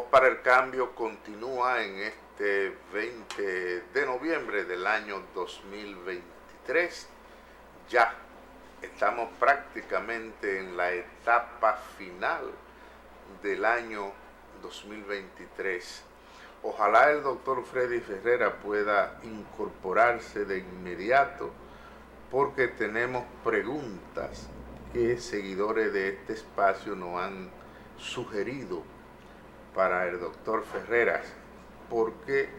para el Cambio continúa en este 20 de noviembre del año 2023. Ya estamos prácticamente en la etapa final del año 2023. Ojalá el doctor Freddy Ferrera pueda incorporarse de inmediato, porque tenemos preguntas que seguidores de este espacio nos han sugerido para el doctor Ferreras, porque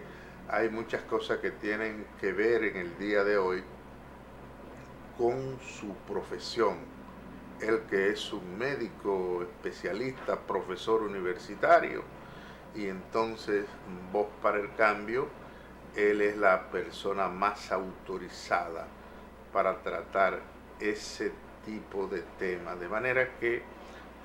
hay muchas cosas que tienen que ver en el día de hoy con su profesión. Él, que es un médico especialista, profesor universitario, y entonces Voz para el Cambio, él es la persona más autorizada para tratar ese tipo de temas. De manera que,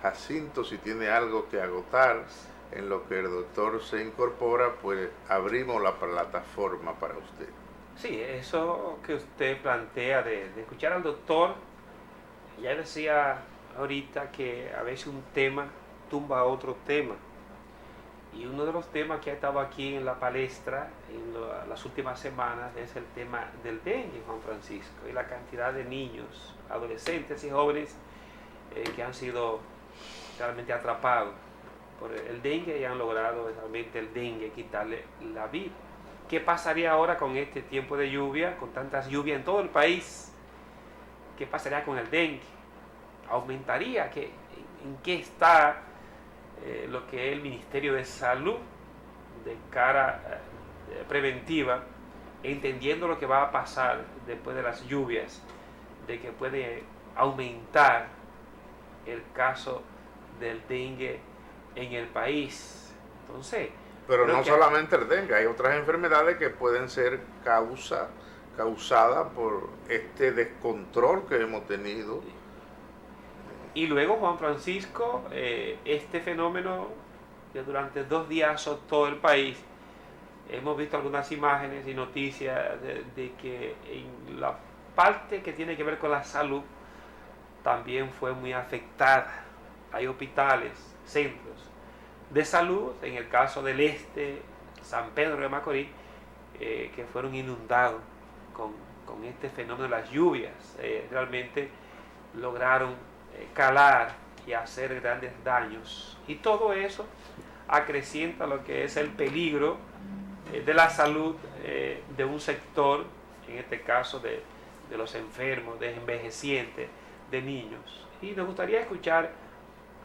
Jacinto, si tiene algo que agotar en lo que el doctor se incorpora, pues abrimos la plataforma para usted. Sí, eso que usted plantea de escuchar al doctor, ya decía ahorita que a veces un tema tumba a otro tema. Y uno de los temas que ha estado aquí en la palestra en las últimas semanas es el tema del dengue, Juan Francisco, y la cantidad de niños, adolescentes y jóvenes que han sido realmente atrapados por el dengue y han logrado realmente el dengue quitarle la vida. ¿Qué pasaría ahora con este tiempo de lluvia, con tantas lluvias en todo el país? ¿Qué pasaría con el dengue? ¿Aumentaría? ¿En qué está lo que es el Ministerio de Salud de cara preventiva, entendiendo lo que va a pasar después de las lluvias, de que puede aumentar el caso del dengue en el país? Entonces, pero no solamente el dengue, hay otras enfermedades que pueden ser causadas por este descontrol que hemos tenido. Y luego, Juan Francisco, este fenómeno que durante 2 días azotó el país, hemos visto algunas imágenes y noticias de que en la parte que tiene que ver con la salud también fue muy afectada. Hay hospitales, centros de salud, en el caso del San Pedro de Macorís, que fueron inundados con este fenómeno de las lluvias. Realmente lograron calar y hacer grandes daños. Y todo eso acrecienta lo que es el peligro de la salud de un sector, en este caso de los enfermos, de envejecientes, de niños. Y nos gustaría escuchar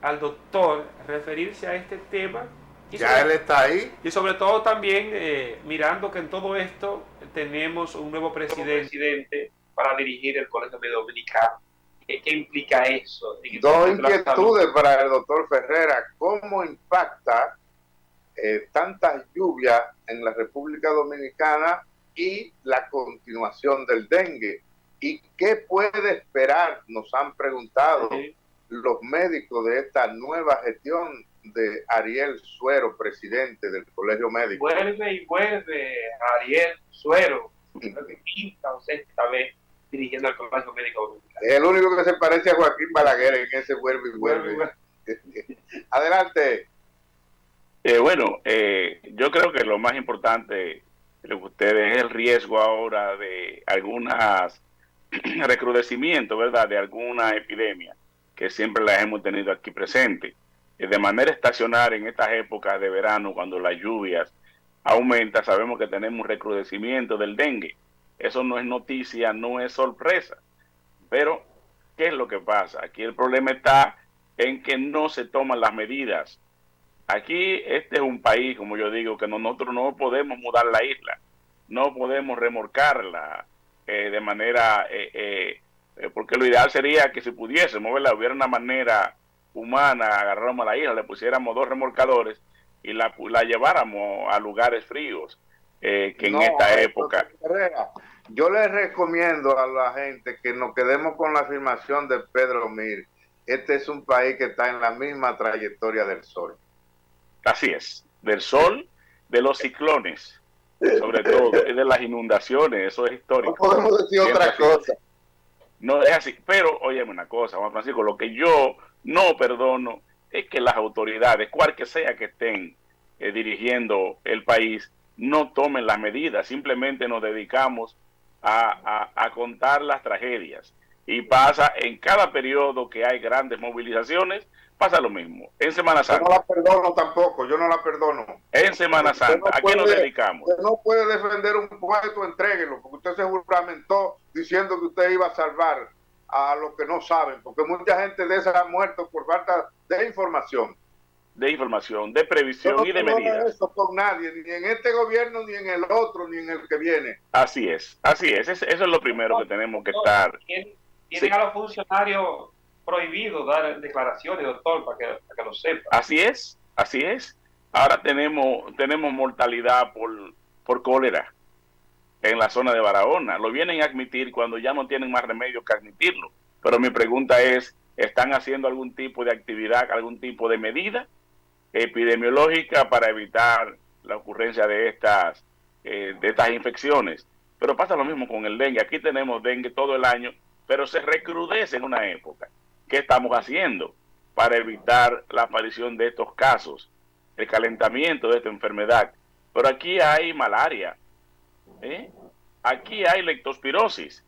al doctor referirse a este tema. Ya él está ahí. Y sobre todo también mirando que en todo esto tenemos un nuevo presidente para dirigir el Colegio Médico Dominicano. ¿Qué implica eso? Dos inquietudes para el doctor Ferrera. ¿Cómo impacta tantas lluvias en la República Dominicana y la continuación del dengue? ¿Y qué puede esperar, nos han preguntado los médicos, de esta nueva gestión de Ariel Suero, presidente del Colegio Médico? Vuelve Ariel Suero, quinta o sexta vez dirigiendo el Colegio Médico Dominicano. Es el único que se parece a Joaquín Balaguer en ese vuelve y vuelve. Adelante. Yo creo que lo más importante de ustedes es el riesgo ahora de algunas recrudecimiento, ¿verdad?, de alguna epidemia que siempre las hemos tenido aquí presente. De manera estacional en estas épocas de verano, cuando las lluvias aumentan, sabemos que tenemos un recrudecimiento del dengue. Eso no es noticia, no es sorpresa. Pero, ¿qué es lo que pasa? Aquí el problema está en que no se toman las medidas. Aquí este es un país, como yo digo, que nosotros no podemos mudar la isla, no podemos remolcarla de manera, porque lo ideal sería que si pudiésemos, ¿verdad?, hubiera una manera humana, agarráramos a la isla, le pusiéramos 2 remolcadores y la lleváramos a lugares fríos, que en esta época... Yo les recomiendo a la gente que nos quedemos con la afirmación de Pedro Mir. Este es un país que está en la misma trayectoria del sol. Así es, del sol, de los ciclones, sobre todo, de las inundaciones, eso es histórico. No podemos decir otra cosa. No es así, pero óyeme una cosa, Juan Francisco, lo que yo no perdono es que las autoridades, cual que sea que estén, dirigiendo el país no tomen las medidas, simplemente nos dedicamos a contar las tragedias. Y pasa en cada periodo que hay grandes movilizaciones, pasa lo mismo. En Semana Yo no Santa. la perdono tampoco, yo no la perdono. En Semana Santa, ¿a qué nos dedicamos? Usted no puede defender un puesto, entréguelo, porque usted se juramentó diciendo que usted iba a salvar a los que no saben, porque mucha gente de esas ha muerto por falta de información. De información, de previsión Yo no y de medidas. eso con nadie, ni en este gobierno, ni en el otro, ni en el que viene. Así es, así es. Eso es lo primero que tenemos que estar. Tienen Sí. a los funcionarios prohibido dar declaraciones, doctor, para que lo sepa. Así es, así es. Ahora tenemos mortalidad por cólera en la zona de Barahona. Lo vienen a admitir cuando ya no tienen más remedio que admitirlo. Pero mi pregunta es, ¿están haciendo algún tipo de actividad, algún tipo de medida epidemiológica para evitar la ocurrencia de estas infecciones? Pero pasa lo mismo con el dengue. Aquí tenemos dengue todo el año, pero se recrudece en una época. ¿Qué estamos haciendo para evitar la aparición de estos casos, el calentamiento de esta enfermedad? Pero aquí hay malaria, aquí hay leptospirosis,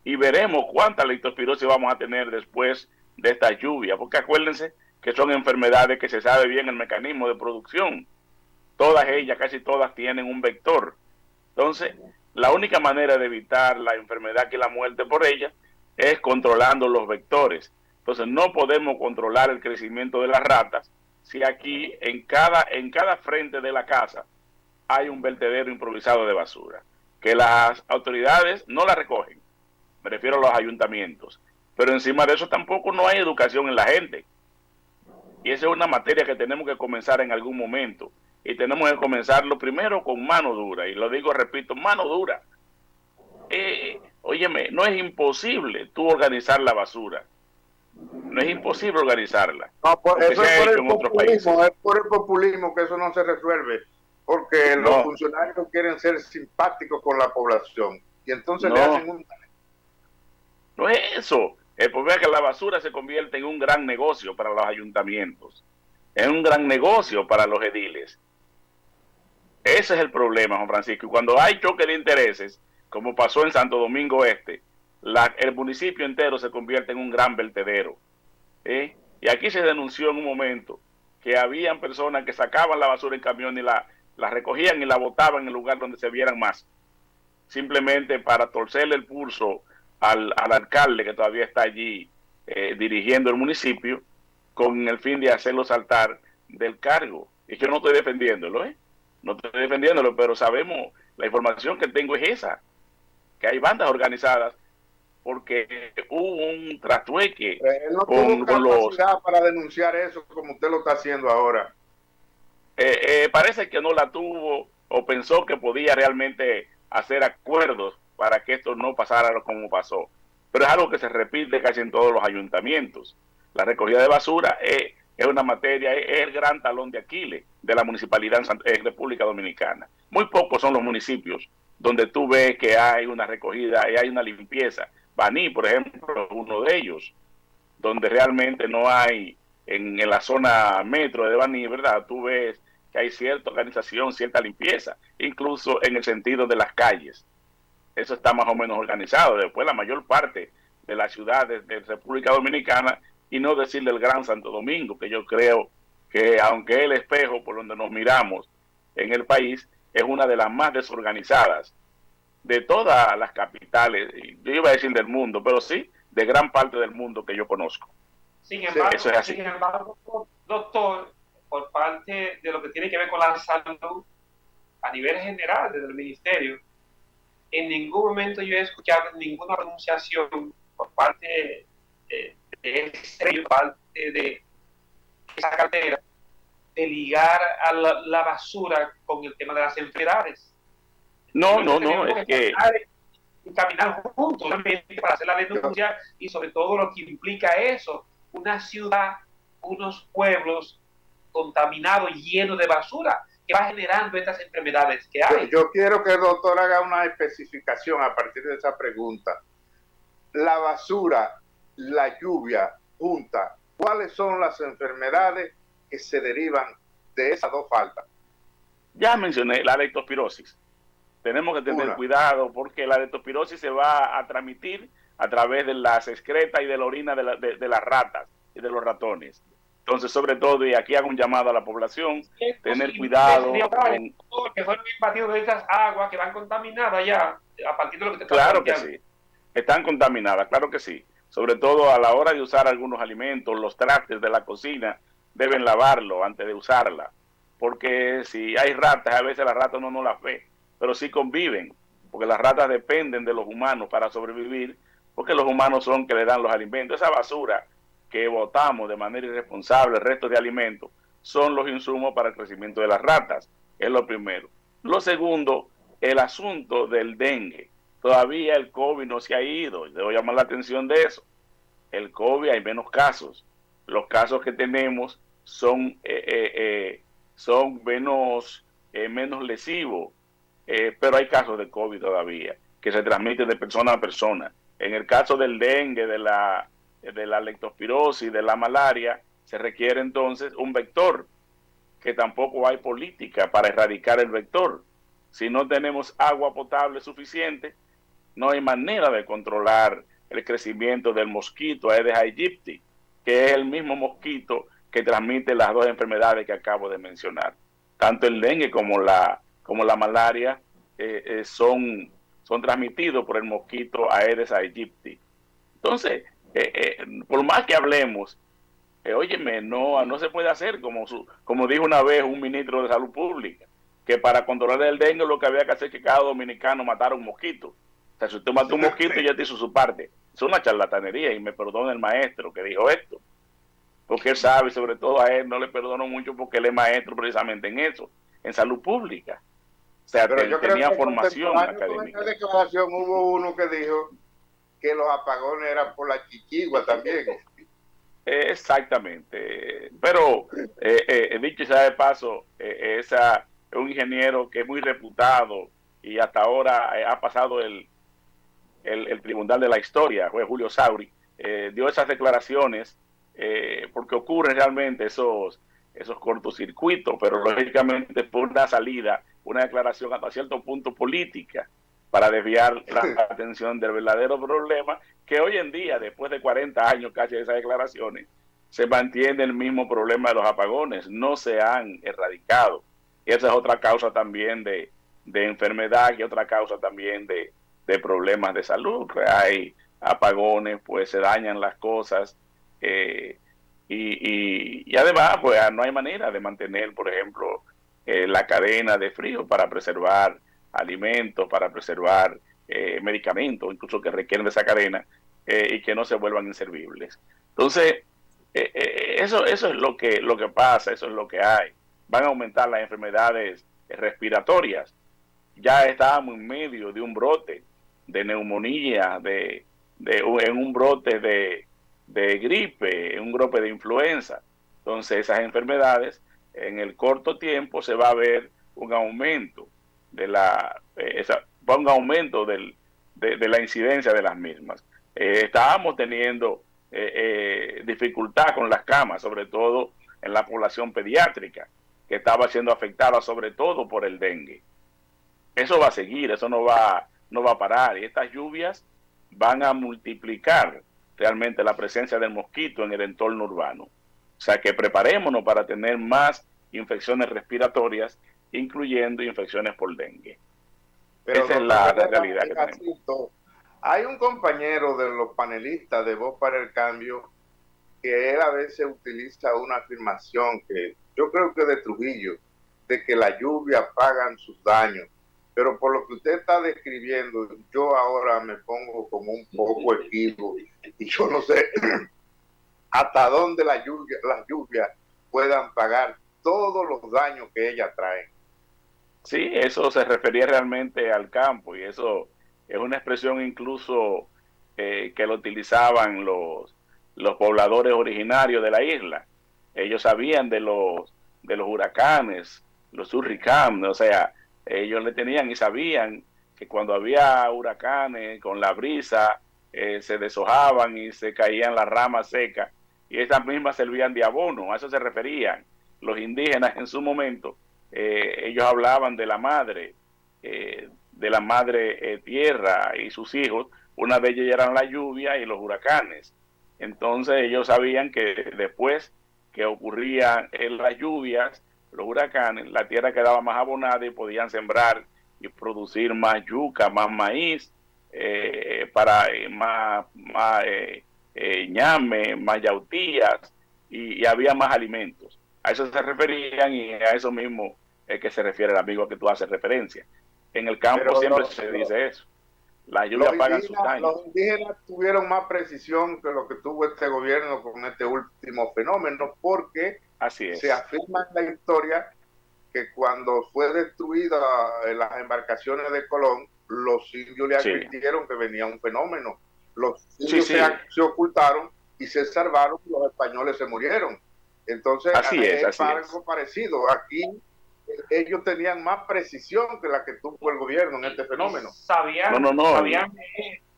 y veremos cuánta leptospirosis vamos a tener después de esta lluvia, porque acuérdense que son enfermedades que se sabe bien el mecanismo de producción. Todas ellas, casi todas, tienen un vector. Entonces, la única manera de evitar la enfermedad y la muerte por ella es controlando los vectores. Entonces, no podemos controlar el crecimiento de las ratas si aquí en cada frente de la casa hay un vertedero improvisado de basura, que las autoridades no la recogen, me refiero a los ayuntamientos, pero encima de eso tampoco no hay educación en la gente. Y esa es una materia que tenemos que comenzar en algún momento. Y tenemos que comenzarlo primero con mano dura. Y lo digo, repito, mano dura. Óyeme, no es imposible tú organizar la basura. No es imposible organizarla. No, eso es por el populismo, es por el populismo que eso no se resuelve. Porque los funcionarios quieren ser simpáticos con la población. Y entonces le hacen un... No es eso. El problema es que la basura se convierte en un gran negocio para los ayuntamientos, es un gran negocio para los ediles. Ese es el problema, Juan Francisco. Y cuando hay choque de intereses, como pasó en Santo Domingo Este, el municipio entero se convierte en un gran vertedero. Y aquí se denunció en un momento que habían personas que sacaban la basura en camión y la recogían y la botaban en el lugar donde se vieran más, simplemente para torcerle el pulso al alcalde que todavía está allí dirigiendo el municipio, con el fin de hacerlo saltar del cargo. Y yo no estoy defendiéndolo, no estoy defendiéndolo, pero sabemos, la información que tengo es esa, que hay bandas organizadas porque hubo un trastrueque él no tuvo capacidad para denunciar eso como usted lo está haciendo ahora. Parece que no la tuvo o pensó que podía realmente hacer acuerdos para que esto no pasara como pasó. Pero es algo que se repite casi en todos los ayuntamientos. La recogida de basura es una materia, es el gran talón de Aquiles de la municipalidad en República Dominicana. Muy pocos son los municipios donde tú ves que hay una recogida y hay una limpieza. Baní, por ejemplo, es uno de ellos, donde realmente no hay, en la zona metro de Baní, ¿verdad? Tú ves que hay cierta organización, cierta limpieza, incluso en el sentido de las calles. Eso está más o menos organizado. Después la mayor parte de las ciudades de República Dominicana, y no decirle el Gran Santo Domingo, que yo creo que aunque es el espejo por donde nos miramos en el país, es una de las más desorganizadas de todas las capitales, yo iba a decir del mundo, pero sí, de gran parte del mundo que yo conozco. Sin embargo, eso es así. Sin embargo, doctor, por parte de lo que tiene que ver con la salud, a nivel general, desde el ministerio, en ningún momento yo he escuchado ninguna pronunciación por parte de esa cartera de ligar a la basura con el tema de las enfermedades. No, es que caminar juntos para hacer la denuncia y sobre todo lo que implica eso, una ciudad, unos pueblos contaminados, llenos de basura, que va generando estas enfermedades que hay. Yo quiero que el doctor haga una especificación a partir de esa pregunta. La basura, la lluvia junta, ¿cuáles son las enfermedades que se derivan de esas dos faltas? Ya mencioné la leptospirosis. Tenemos que tener cuidado porque la leptospirosis se va a transmitir a través de las excretas y de la orina de las ratas y de los ratones. Entonces, sobre todo, y aquí hago un llamado a la población, tener cuidado con... Que fueron invadidos de esas aguas que van contaminadas ya, a partir de lo que te está Claro planteando. que sí, están contaminadas, claro que sí. Sobre todo a la hora de usar algunos alimentos, los trastes de la cocina, deben lavarlo antes de usarla. Porque si hay ratas, a veces las ratas uno no las ve, pero sí conviven, porque las ratas dependen de los humanos para sobrevivir, porque los humanos son que le dan los alimentos. Esa basura que botamos de manera irresponsable, restos de alimentos, son los insumos para el crecimiento de las ratas, es lo primero. Lo segundo, el asunto del dengue. Todavía el COVID no se ha ido, debo llamar la atención de eso. El COVID hay menos casos. Los casos que tenemos son menos lesivos, pero hay casos de COVID todavía que se transmiten de persona a persona. En el caso del dengue, de la leptospirosis, de la malaria, se requiere entonces un vector, que tampoco hay política para erradicar el vector. Si no tenemos agua potable suficiente, no hay manera de controlar el crecimiento del mosquito Aedes aegypti, que es el mismo mosquito que transmite las dos enfermedades que acabo de mencionar. Tanto el dengue como la malaria son transmitidos por el mosquito Aedes aegypti. Entonces, por más que hablemos, óyeme, no se puede hacer como dijo una vez un ministro de Salud Pública, que para controlar el dengue lo que había que hacer es que cada dominicano matara un mosquito. O sea, si usted mata un mosquito, ya te hizo su parte. Es una charlatanería, y me perdona el maestro que dijo esto, porque él sabe, sobre todo a él no le perdono mucho porque él es maestro precisamente en eso, en salud pública. O sea, tenía formación académica. En esa declaración hubo uno que dijo que los apagones eran por la chichigua también. Exactamente. Pero, dicho sea de paso, es un ingeniero que es muy reputado y hasta ahora ha pasado el tribunal de la historia, fue Julio Sauri, dio esas declaraciones porque ocurren realmente esos cortocircuitos, pero lógicamente por una salida, una declaración hasta cierto punto política para desviar la atención del verdadero problema, que hoy en día, después de 40 años casi de esas declaraciones, se mantiene el mismo problema de los apagones, no se han erradicado. Y esa es otra causa también de enfermedad y otra causa también de problemas de salud. Hay apagones, pues se dañan las cosas y además pues no hay manera de mantener, por ejemplo, la cadena de frío para preservar alimentos, para preservar medicamentos, incluso que requieren de esa cadena y que no se vuelvan inservibles. Entonces, eso es lo que pasa, eso es lo que hay. Van a aumentar las enfermedades respiratorias. Ya estábamos en medio de un brote de neumonía, en un brote de gripe, en un brote de influenza. Entonces, esas enfermedades, en el corto tiempo se va a ver un aumento de la incidencia de las mismas. Estábamos teniendo dificultad con las camas, sobre todo en la población pediátrica, que estaba siendo afectada sobre todo por el dengue. Eso va a seguir, eso no va a parar, y estas lluvias van a multiplicar realmente la presencia del mosquito en el entorno urbano. O sea que preparémonos para tener más infecciones respiratorias, incluyendo infecciones por dengue. Pero esa es la realidad que tenemos. Hay un compañero de los panelistas de Voz para el Cambio que él a veces utiliza una afirmación que yo creo que es de Trujillo, de que la lluvia pagan sus daños. Pero por lo que usted está describiendo, yo ahora me pongo como un poco equivo y yo no sé hasta dónde las lluvias puedan pagar todos los daños que ellas traen. Sí, eso se refería realmente al campo, y eso es una expresión incluso que lo utilizaban los pobladores originarios de la isla. Ellos sabían de los huracanes, los hurricanes, o sea, ellos le tenían y sabían que cuando había huracanes con la brisa se deshojaban y se caían las ramas secas, y esas mismas servían de abono. A eso se referían los indígenas en su momento ellos hablaban de la madre tierra y sus hijos. Una de ellas eran la lluvia y los huracanes. Entonces ellos sabían que después que ocurrían las lluvias, los huracanes, la tierra quedaba más abonada y podían sembrar y producir más yuca, más maíz, para ñame, más yautías, y había más alimentos. A eso se referían y a eso mismo es que se refiere el amigo a que tú haces referencia. En el campo Pero siempre se dice eso. Las lluvias pagan sus daños. Los indígenas tuvieron más precisión que lo que tuvo este gobierno con este último fenómeno, porque Así es. se afirma en la historia que cuando fue destruida las embarcaciones de Colón, los indios le advirtieron que venía un fenómeno. Los indios se ocultaron y se salvaron, y los españoles se murieron. Entonces, es algo parecido. Aquí ellos tenían más precisión que la que tuvo el gobierno en este fenómeno. Sabían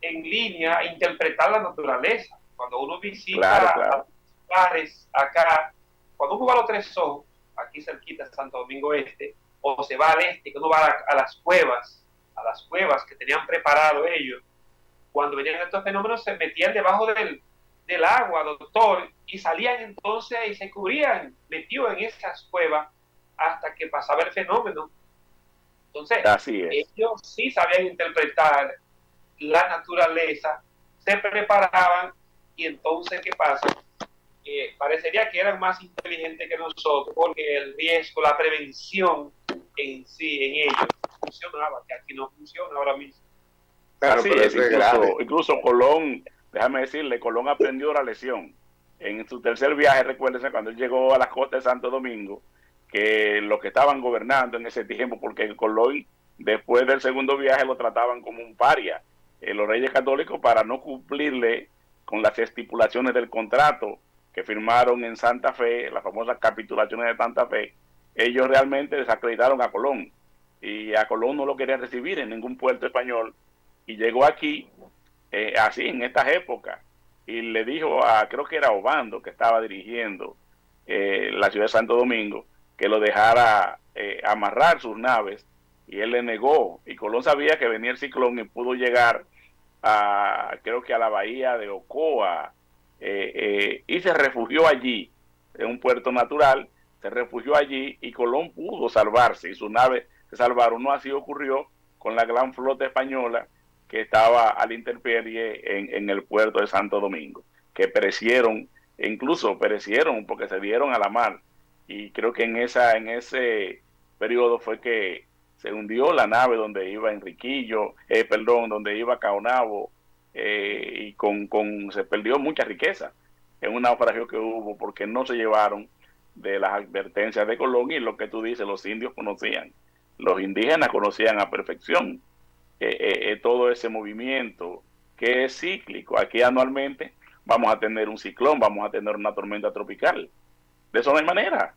en línea interpretar la naturaleza. Cuando uno visita lugares acá, cuando uno va a los Tres Ojos, aquí cerquita de Santo Domingo Este, o se va al este, que uno va a las cuevas que tenían preparado ellos, cuando venían estos fenómenos se metían debajo del agua, doctor, y salían entonces y se cubrían, metidos en esas cuevas hasta que pasaba el fenómeno. Entonces, ellos sí sabían interpretar la naturaleza, se preparaban, y entonces, ¿qué pasa? Parecería que eran más inteligentes que nosotros, porque el riesgo, la prevención en sí, en ellos, funcionaba, que aquí no funciona ahora mismo. Claro, así es, incluso Colón, déjame decirle, Colón aprendió la lección. En su tercer viaje, recuérdense, cuando él llegó a la costa de Santo Domingo, que los que estaban gobernando en ese tiempo, porque Colón, después del segundo viaje, lo trataban como un paria, los reyes católicos, para no cumplirle con las estipulaciones del contrato que firmaron en Santa Fe, las famosas capitulaciones de Santa Fe, ellos realmente desacreditaron a Colón, y a Colón no lo querían recibir en ningún puerto español, y llegó aquí, así, en estas épocas, y le dijo creo que era Obando, que estaba dirigiendo la ciudad de Santo Domingo, que lo dejara amarrar sus naves, y él le negó, y Colón sabía que venía el ciclón y pudo llegar creo que a la bahía de Ocoa, y se refugió allí, en un puerto natural, se refugió allí, y Colón pudo salvarse, y sus naves se salvaron. No así ocurrió con la gran flota española que estaba a la intemperie en el puerto de Santo Domingo, que perecieron, incluso perecieron porque se dieron a la mar, y creo que en ese periodo fue que se hundió la nave donde iba Enriquillo, donde iba Caonabo, y se perdió mucha riqueza en un naufragio que hubo porque no se llevaron de las advertencias de Colón, y lo que tú dices, los indios conocían, los indígenas conocían a perfección todo ese movimiento que es cíclico. Aquí anualmente vamos a tener un ciclón, vamos a tener una tormenta tropical. De eso no hay manera.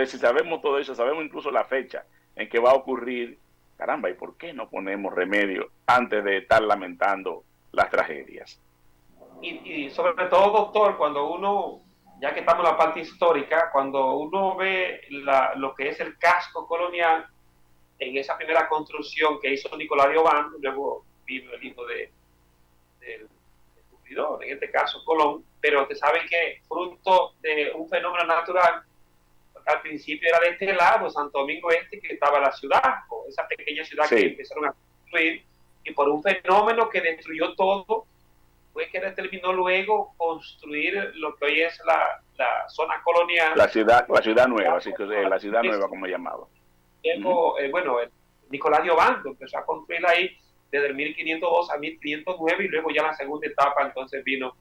Si sabemos todo eso, sabemos incluso la fecha en que va a ocurrir, caramba, ¿y por qué no ponemos remedio antes de estar lamentando las tragedias? Y sobre todo, doctor, cuando uno, ya que estamos en la parte histórica, cuando uno ve lo que es el casco colonial, en esa primera construcción que hizo Nicolás de Obando, luego vino el hijo del descubridor, en este caso Colón, pero usted sabe que fruto de un fenómeno natural, al principio era de este lado, Santo Domingo Este, que estaba la ciudad, o esa pequeña ciudad que empezaron a construir, y por un fenómeno que destruyó todo, fue que determinó luego construir lo que hoy es la zona colonial. La ciudad nueva, así que la ciudad nueva, como llamaba. Nicolás de Obando empezó a construir ahí desde el 1502 a 1509, y luego ya la segunda etapa entonces vino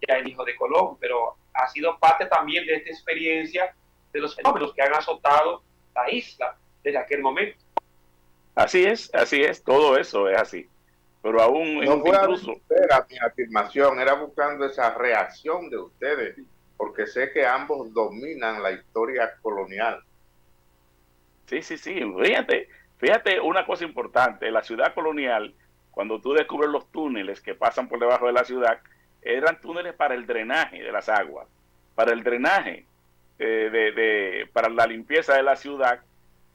ya el hijo de Colón, pero ha sido parte también de esta experiencia de los fenómenos que han azotado la isla desde aquel momento. Así es, todo eso es así. Pero aún no fue incluso a mi afirmación, era buscando esa reacción de ustedes, porque sé que ambos dominan la historia colonial. Sí, fíjate una cosa importante, la ciudad colonial, cuando tú descubres los túneles que pasan por debajo de la ciudad, eran túneles para el drenaje de las aguas, para el drenaje. para la limpieza de la ciudad,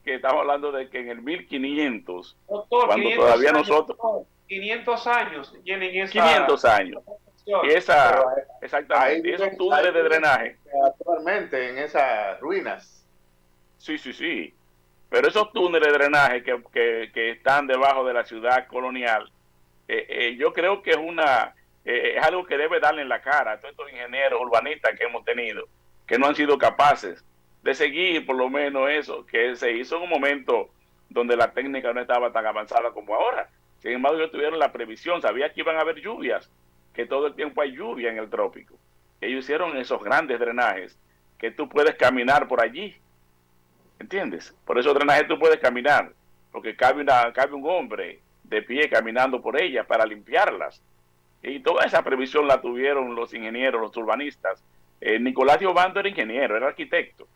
que estamos hablando de que en el 1500, Doctor, cuando 500 todavía años, nosotros, doctor, 500 años tienen esa 500 años, y Pero ahí exactamente, esos viven, túneles de drenaje, actualmente en esas ruinas. sí, sí, sí, pero esos túneles de drenaje que están debajo de la ciudad colonial, yo creo que es algo que debe darle en la cara a todos estos ingenieros urbanistas que hemos tenido, que no han sido capaces de seguir por lo menos eso, que se hizo en un momento donde la técnica no estaba tan avanzada como ahora. Sin embargo, ellos tuvieron la previsión, sabía que iban a haber lluvias, que todo el tiempo hay lluvia en el trópico. Ellos hicieron esos grandes drenajes que tú puedes caminar por allí, ¿entiendes? Por esos drenajes tú puedes caminar, porque cabe un hombre de pie caminando por ellas para limpiarlas. Y toda esa previsión la tuvieron los ingenieros, los urbanistas. Nicolás Giovando era ingeniero, era arquitecto.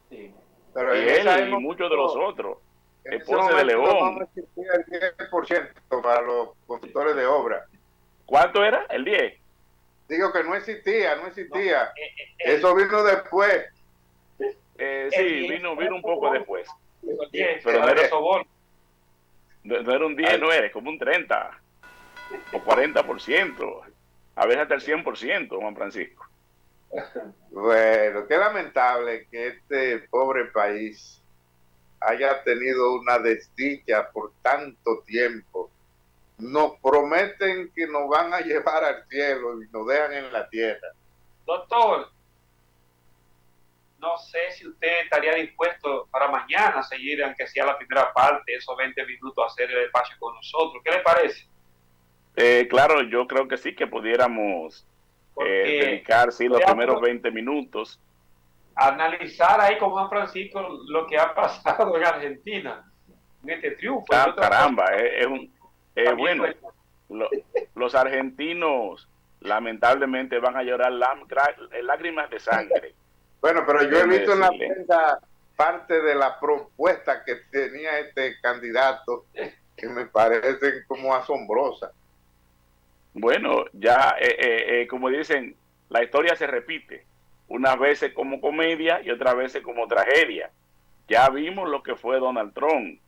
Sí. Pero Y en esa él y muchos de los otros. en ese Ponce de momento no León. existía el 10% para los constructores de obra. ¿Cuánto era? ¿El 10? Digo que no existía. No, Eso vino después. Sí, vino un poco después. Pero no era soborno. No era un 10, no era, como un 30 o 40%. A veces hasta el 100%, Juan Francisco. Bueno, qué lamentable que este pobre país haya tenido una desdicha por tanto tiempo. Nos prometen que nos van a llevar al cielo y nos dejan en la tierra. Doctor, no sé si usted estaría dispuesto para mañana a seguir, aunque sea la primera parte, esos 20 minutos, a hacer el espacio con nosotros. ¿Qué le parece? Claro, yo creo que sí, que pudiéramos dedicar, sí, los primeros 20 minutos. Analizar ahí con Juan Francisco lo que ha pasado en Argentina, en este triunfo. Caramba, bueno, los argentinos lamentablemente van a llorar lágrimas de sangre. Bueno, pero yo he visto en la prensa parte de la propuesta que tenía este candidato que me parecen como asombrosas. Bueno, ya, como dicen, la historia se repite, unas veces como comedia y otras veces como tragedia. Ya vimos lo que fue Donald Trump,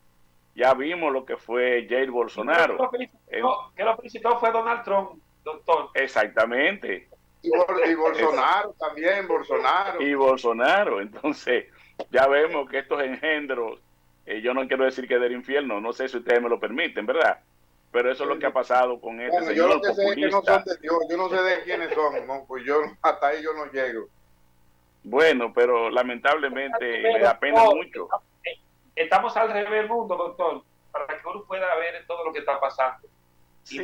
ya vimos lo que fue Jair Bolsonaro. Que lo felicitó fue Donald Trump, doctor. Exactamente. Y Bolsonaro también, Bolsonaro. Y Bolsonaro, entonces ya vemos que estos engendros, yo no quiero decir que del infierno, no sé si ustedes me lo permiten, ¿verdad? Pero eso es lo que ha pasado con este señor yo lo que populista. sé es que no son de Dios, yo no sé de quiénes son, ¿no? Pues yo hasta ahí yo no llego. Bueno, pero lamentablemente me da pena mucho. Estamos al revés del mundo, doctor, para que uno pueda ver todo lo que está pasando. Sí,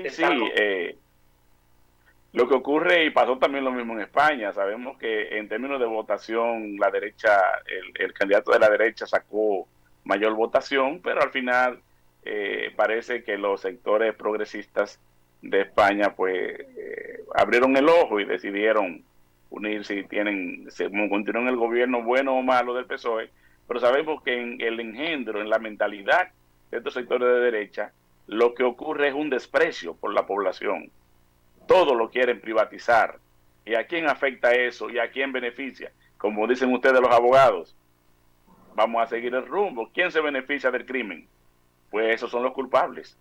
lo que ocurre, y pasó también lo mismo en España, sabemos que en términos de votación, la derecha, el candidato de la derecha sacó mayor votación, pero al final parece que los sectores progresistas de España pues abrieron el ojo y decidieron unirse y continúan el gobierno bueno o malo del PSOE, pero sabemos que en el engendro, en la mentalidad de estos sectores de derecha, lo que ocurre es un desprecio por la población. Todo lo quieren privatizar. ¿Y a quién afecta eso? ¿Y a quién beneficia? Como dicen ustedes los abogados, vamos a seguir el rumbo. ¿Quién se beneficia del crimen? Pues esos son los culpables.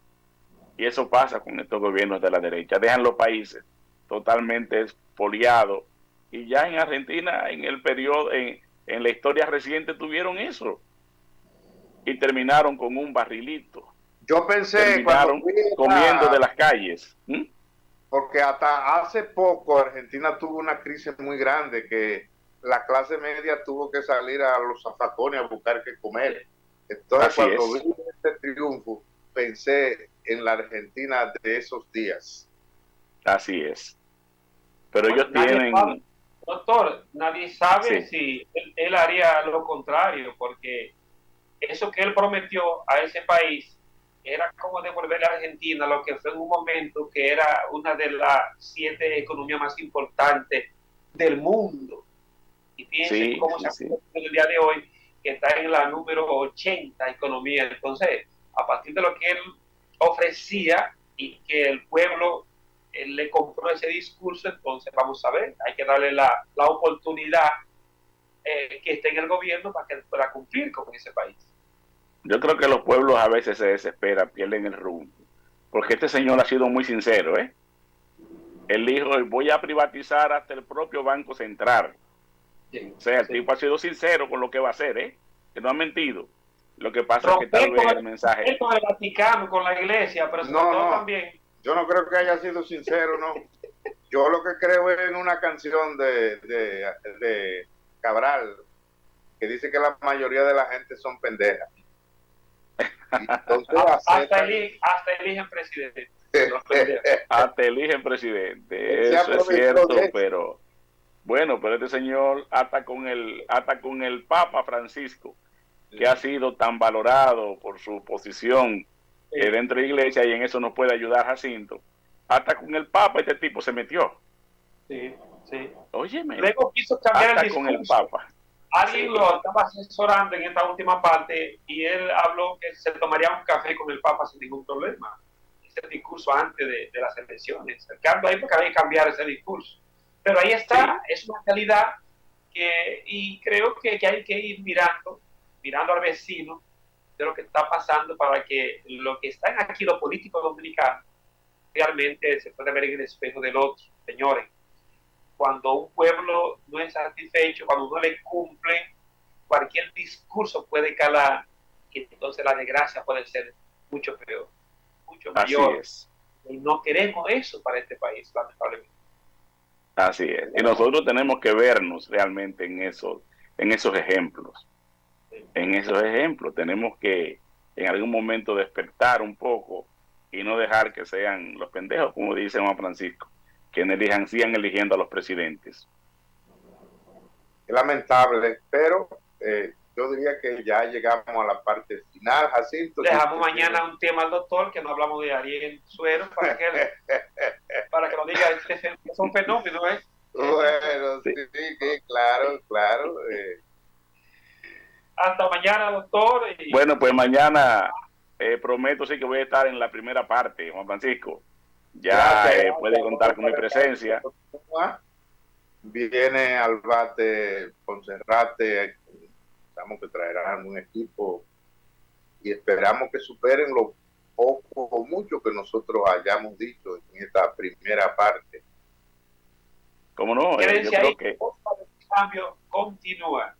Y eso pasa con estos gobiernos de la derecha. Dejan los países totalmente expoliados. Y ya en Argentina, en el periodo, en la historia reciente, tuvieron eso. Y terminaron con un barrilito. Yo pensé, terminaron comiendo de las calles. Porque hasta hace poco Argentina tuvo una crisis muy grande que la clase media tuvo que salir a los zafacones a buscar qué comer. Entonces, cuando vi este triunfo, pensé en la Argentina de esos días. Así es. Pero ellos tienen... Doctor, nadie sabe si él haría lo contrario, porque eso que él prometió a ese país era como devolverle a Argentina lo que fue en un momento que era una de las 7 economías más importantes del mundo. Y piensen cómo se ha en el día de hoy, que está en la número 80 economía. Entonces, a partir de lo que él ofrecía y que el pueblo le compró ese discurso, entonces vamos a ver, hay que darle la oportunidad que esté en el gobierno para que él pueda cumplir con ese país. Yo creo que los pueblos a veces se desesperan, pierden el rumbo, porque este señor ha sido muy sincero, ¿eh? Él dijo, voy a privatizar hasta el propio Banco Central. Sí, O sea, el sí. tipo ha sido sincero con lo que va a hacer, ¿eh? Que no ha mentido. Lo que pasa es que tal vez el mensaje... Con el Vaticano, con la iglesia, pero sobre todo también... Yo no creo que haya sido sincero, no. Yo lo que creo es en una canción de Cabral, que dice que la mayoría de la gente son pendejas. Entonces, hasta eligen presidente. Hasta eligen presidente. Eso es cierto, pero bueno, pero este señor hasta con el Papa Francisco, que ha sido tan valorado por su posición dentro de la iglesia, y en eso nos puede ayudar Jacinto. Hasta con el Papa este tipo se metió. Sí, sí. Óyeme. Luego quiso cambiar hasta el discurso. Con el Papa. Alguien lo estaba asesorando en esta última parte y él habló que se tomaría un café con el Papa sin ningún problema. Ese discurso antes de las elecciones. El cambio ahí porque había que cambiar ese discurso. Pero ahí está, es una realidad y creo que hay que ir mirando al vecino de lo que está pasando para que lo que están aquí los políticos dominicanos realmente se pueda ver en el espejo del otro. Señores, cuando un pueblo no es satisfecho, cuando no le cumple, cualquier discurso puede calar y entonces la desgracia puede ser mucho peor, mucho mayor. Así es. Y no queremos eso para este país, lamentablemente. Así es. Y nosotros tenemos que vernos realmente en esos ejemplos. En esos ejemplos tenemos que en algún momento despertar un poco y no dejar que sean los pendejos, como dice Juan Francisco, que sigan eligiendo a los presidentes. Es lamentable, pero yo diría que ya llegamos a la parte final, Jacinto. Dejamos mañana un tema al doctor, que no hablamos de Ariel Suero, para que lo diga, es un fenómeno, ¿eh? Bueno, sí, claro. Hasta mañana, doctor. Bueno, pues mañana prometo sí que voy a estar en la primera parte, Juan Francisco. Ya puede contar con mi presencia. Viene al bate Poncerrate, pensamos que traerán un equipo y esperamos que superen lo poco o mucho que nosotros hayamos dicho en esta primera parte. ¿Cómo no? Yo creo que el cambio continúa.